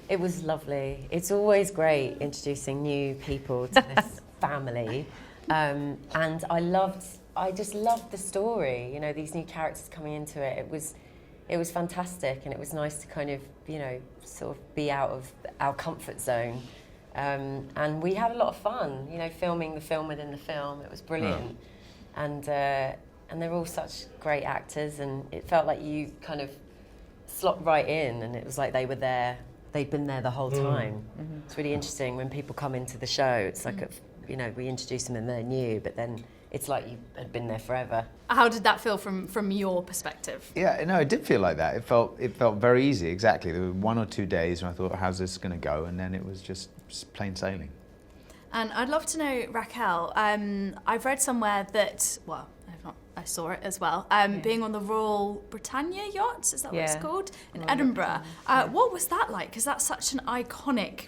It was lovely. It's always great introducing new people to this family. And I just loved the story, you know, these new characters coming into it. It was fantastic, and it was nice to kind of, you know, sort of be out of our comfort zone. And we had a lot of fun, you know, filming the film within the film. It was brilliant. Yeah. And they're all such great actors, and it felt like you kind of slot right in, and it was like they were there. They'd been there the whole time. Mm-hmm. It's really interesting when people come into the show. It's like, you know, we introduce them and they're new, but then it's like you had been there forever. How did that feel from your perspective? Yeah, no, it did feel like that. It felt very easy, exactly. There were 1 or 2 days when I thought, how's this going to go? And then it was just plain sailing. And I'd love to know, Raquel, I've read somewhere that, well, I saw it as well, being on the Royal Britannia yacht, is that what it's called? In Royal Edinburgh. What was that like? Because that's such an iconic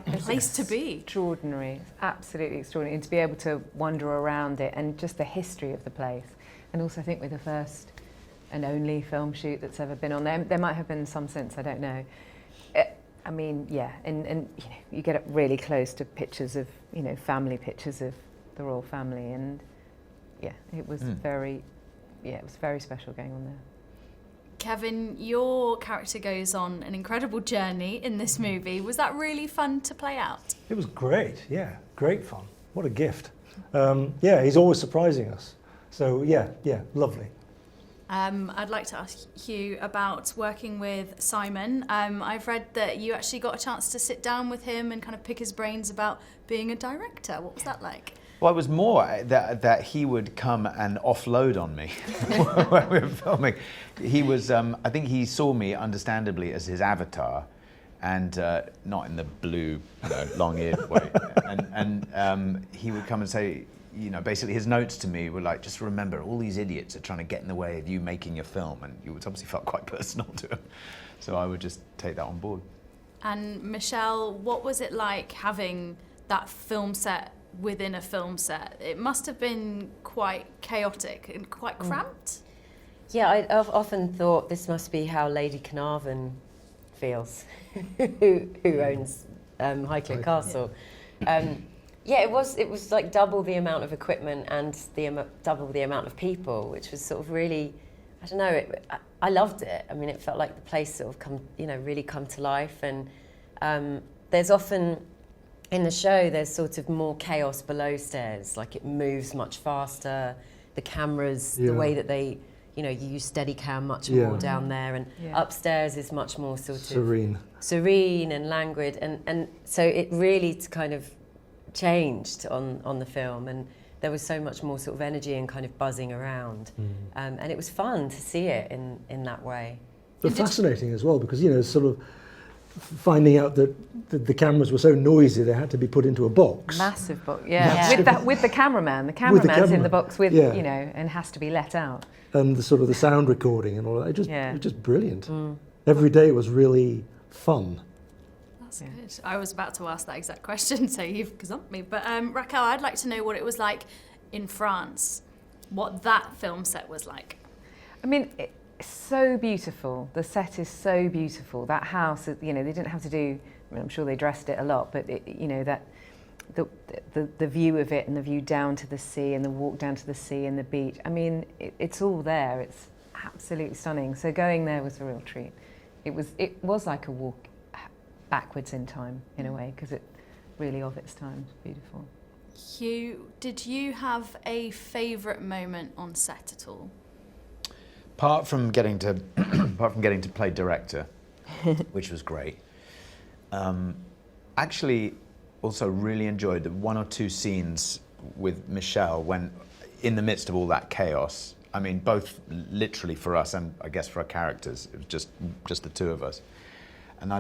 place to be. Extraordinary, absolutely extraordinary. And to be able to wander around it, and just the history of the place. And also I think we're the first and only film shoot that's ever been on there. There might have been some since, I don't know. I mean, yeah, and you know, you get up really close to pictures of, you know, family pictures of the royal family, and yeah, it was very special going on there. Kevin, your character goes on an incredible journey in this movie. Was that really fun to play out? It was great, yeah, great fun. What a gift. Yeah, he's always surprising us. So yeah, lovely. I'd like to ask Hugh about working with Simon. I've read that you actually got a chance to sit down with him and kind of pick his brains about being a director. What was that like? Well, it was more that he would come and offload on me when we were filming. He was, I think he saw me, understandably, as his avatar, and not in the blue, you know, long-eared way. And he would come and say, you know, basically his notes to me were like, just remember, all these idiots are trying to get in the way of you making your film, and it obviously felt quite personal to him. So I would just take that on board. And Michelle, what was it like having that film set within a film set? It must have been quite chaotic and quite cramped. Yeah, I've often thought this must be how Lady Carnarvon feels, who owns Highclere Castle. Yeah, it was like double the amount of equipment and double the amount of people, which was sort of really, I don't know, I loved it. I mean, it felt like the place sort of really come to life. And there's often, in the show, there's sort of more chaos below stairs. Like, it moves much faster. The cameras, the way that they, you know, you use Steadicam much more down there, and upstairs is much more sort of serene and languid, and so it really kind of changed on the film, and there was so much more sort of energy and kind of buzzing around, and it was fun to see it in that way. But fascinating as well, because, you know, sort of finding out that the cameras were so noisy they had to be put into a box. Massive box, yeah. With the cameraman. The cameraman's in the box with, you know, and has to be let out. And the sort of the sound recording and all that. It was just brilliant. Every day was really fun. That's good. I was about to ask that exact question, so you've gazumped me. But Raquel, I'd like to know what it was like in France, what that film set was like. I mean, it's so beautiful. The set is so beautiful. That house, you know, they didn't have to do, I mean, I'm sure they dressed it a lot, but you know, that the view of it, and the view down to the sea, and the walk down to the sea and the beach. I mean, it's all there. It's absolutely stunning. So going there was a real treat. It was like a walk backwards in time, in a way, because it really of its time. Beautiful. Hugh, did you have a favourite moment on set at all? Apart from getting to play director, which was great. Actually, also really enjoyed the 1 or 2 scenes with Michelle when, in the midst of all that chaos. I mean, both literally for us and I guess for our characters. It was just the two of us, and I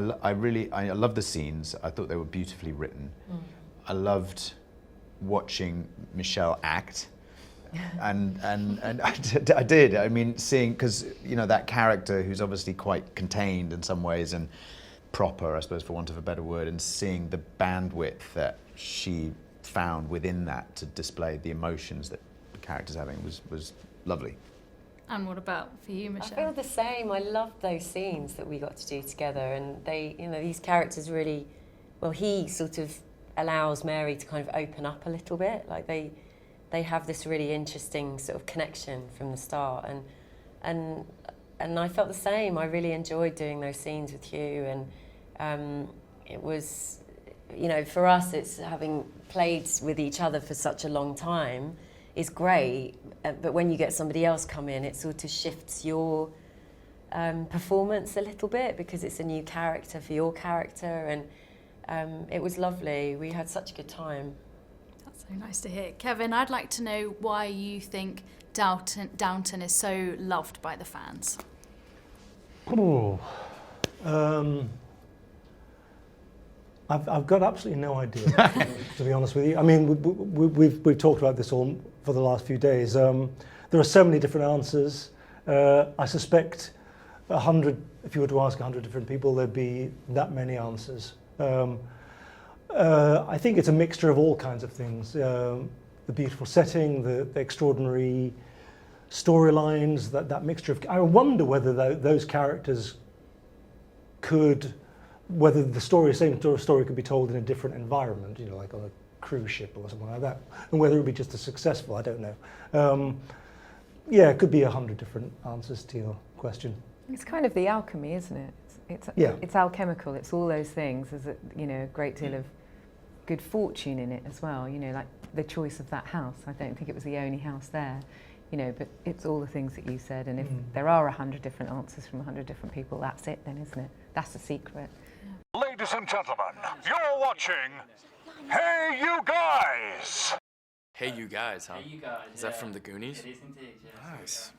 loved the scenes. I thought they were beautifully written. I loved watching Michelle act. And I did. I mean, seeing, because, you know, that character who's obviously quite contained in some ways and proper, I suppose, for want of a better word, and seeing the bandwidth that she found within that to display the emotions that the character's having was lovely. And what about for you, Mcshera? I feel the same. I loved those scenes that we got to do together, and they, you know, these characters really, well, he sort of allows Mary to kind of open up a little bit. Like they have this really interesting sort of connection from the start, and I felt the same. I really enjoyed doing those scenes with Hugh, and it was, you know, for us, it's having played with each other for such a long time is great, but when you get somebody else come in, it sort of shifts your performance a little bit, because it's a new character for your character, and it was lovely. We had such a good time. That's so nice to hear. Kevin, I'd like to know why you think Downton is so loved by the fans. Oh, I've got absolutely no idea, to be honest with you. I mean, we've talked about this all for the last few days. There are so many different answers. I suspect 100, if you were to ask 100 different people, there'd be that many answers. I think it's a mixture of all kinds of things. The beautiful setting, the extraordinary storylines, that mixture of... I wonder whether those characters could... whether the same story could be told in a different environment, you know, like on a cruise ship or something like that, and whether it would be just as successful, I don't know. Yeah, it could be 100 different answers to your question. It's kind of the alchemy, isn't it? It's alchemical. It's all those things. There's a great deal of good fortune in it as well. You know, like the choice of that house. I don't think it was the only house there. You know, but it's all the things that you said. And if there are 100 different answers from 100 different people, that's it then, isn't it? That's the secret. Ladies and gentlemen, you're watching Hey You Guys! Hey You Guys, huh? Hey You Guys. Is that from the Goonies? It is indeed, yes. Nice.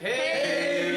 Hey